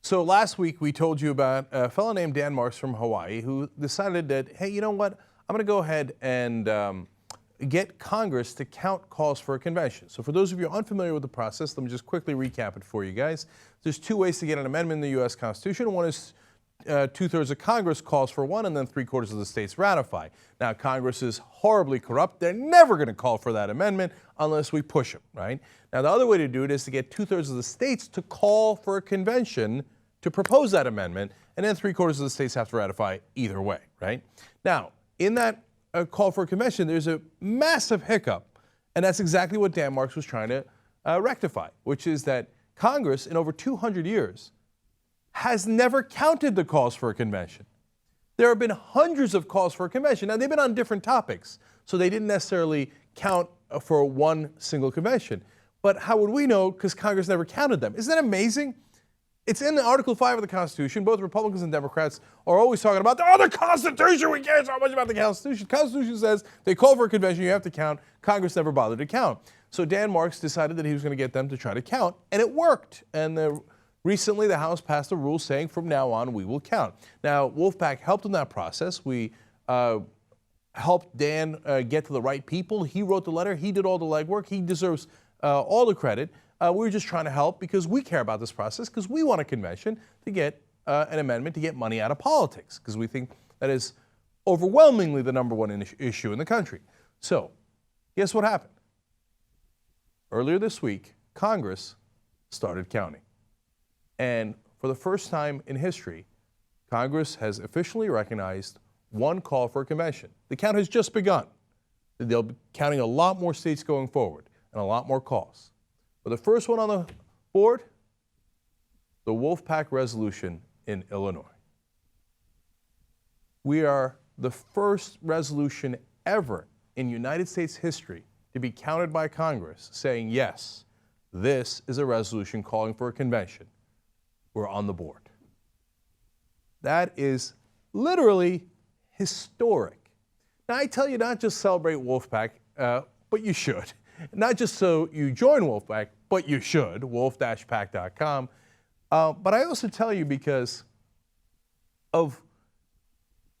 So last week we told you about a fellow named Dan Marks from Hawaii who decided that, hey, you know what? I'm going to go ahead and get Congress to count calls for a convention. So for those of you unfamiliar with the process, let me just quickly recap it for you guys. There's two ways to get an amendment in the U.S. Constitution. One is 2/3 of Congress calls for one, and then 3/4 of the states ratify. Now, Congress is horribly corrupt. They're never going to call for that amendment unless we push them, right? Now, the other way to do it is to get 2/3 of the states to call for a convention to propose that amendment, and then 3/4 of the states have to ratify either way, right? Now, in that call for a convention, there's a massive hiccup, and that's exactly what Dan Marks was trying to rectify, which is that Congress, in over 200 years, has never counted the calls for a convention. There have been hundreds of calls for a convention. Now, they've been on different topics, so they didn't necessarily count for one single convention. But how would we know? Because Congress never counted them. Isn't that amazing? It's in Article 5 of the Constitution. Both Republicans and Democrats are always talking about the Constitution. We care so much about the Constitution. The Constitution says they call for a convention, you have to count. Congress never bothered to count. So Dan Marks decided that he was going to get them to try to count, and it worked. And recently, the House passed a rule saying from now on we will count. Now, Wolf Pac helped in that process. We helped Dan get to the right people. He wrote the letter. He did all the legwork. He deserves all the credit. We were just trying to help because we care about this process, because we want a convention to get an amendment to get money out of politics, because we think that is overwhelmingly the #1 issue in the country. So, guess what happened? Earlier this week, Congress started counting. And for the first time in history, Congress has officially recognized one call for a convention. The count has just begun. They'll be counting a lot more states going forward and a lot more calls. But the first one on the board, the Wolf Pac resolution in Illinois. We are the first resolution ever in United States history to be counted by Congress saying, yes, this is a resolution calling for a convention. We're on the board. That is literally historic. Now, I tell you not just celebrate Wolf Pac, but you should. Not just so you join Wolf Pac, but you should, wolf-pac.com. But I also tell you because of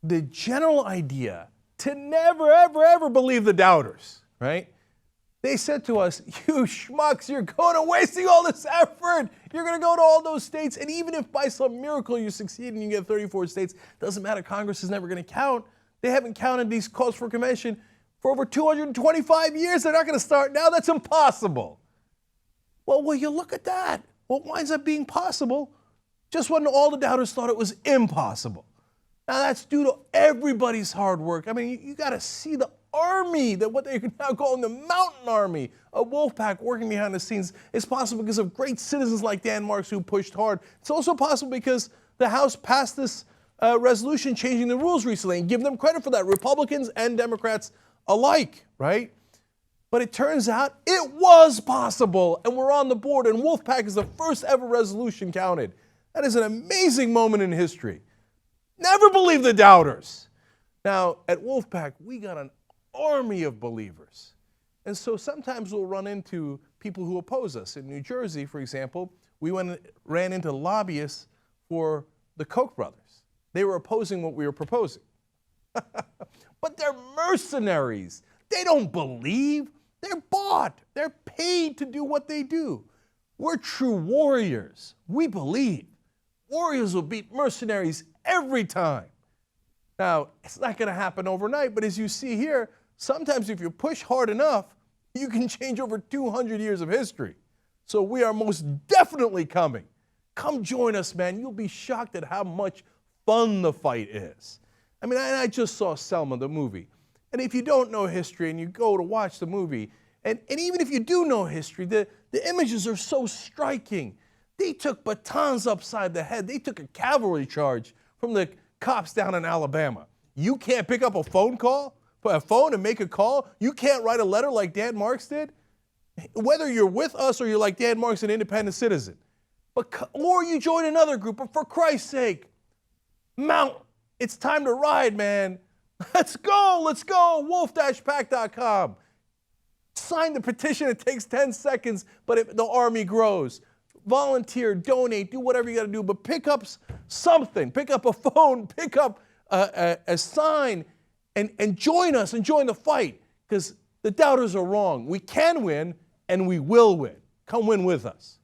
the general idea to never, ever, ever believe the doubters, right? They said to us, you schmucks, you're going to wasting all this effort. You're going to go to all those states, and even if by some miracle you succeed and you get 34 states, doesn't matter, Congress is never going to count. They haven't counted these calls for a convention for over 225 years. They're not going to start now. That's impossible. Well, will you look at that? What winds up being possible just when all the doubters thought it was impossible. Now, that's due to everybody's hard work. I mean, you got to see the army, that what they're now calling the mountain army of Wolf Pac working behind the scenes. Is possible because of great citizens like Dan Marks who pushed hard. It's also possible because the House passed this resolution changing the rules recently, and give them credit for that, Republicans and Democrats alike, right? But it turns out it was possible, and we're on the board, and Wolf Pac is the first ever resolution counted. That is an amazing moment in history. Never believe the doubters. Now, at Wolf Pac, we got an army of believers. And so sometimes we'll run into people who oppose us. In New Jersey, for example, we ran into lobbyists for the Koch brothers. They were opposing what we were proposing. But they're mercenaries. They don't believe. They're bought. They're paid to do what they do. We're true warriors. We believe. Warriors will beat mercenaries every time. Now, it's not going to happen overnight, but as you see here, sometimes if you push hard enough, you can change over 200 years of history. So we are most definitely coming. Come join us, man. You'll be shocked at how much fun the fight is. I mean, I just saw Selma, the movie. And if you don't know history and you go to watch the movie, and even if you do know history, the images are so striking. They took batons upside the head. They took a cavalry charge from the cops down in Alabama. You can't pick up a phone and make a call? You can't write a letter like Dan Marks did? Whether you're with us or you're like Dan Marks, an independent citizen. Or you join another group, but for Christ's sake, mount. It's time to ride, man. Let's go, wolf-pac.com. Sign the petition, it takes 10 seconds, but the army grows. volunteer, donate, do whatever you got to do, but pick up something. Pick up a phone, pick up a sign, and join us and join the fight, because the doubters are wrong. We can win, and we will win. Come win with us.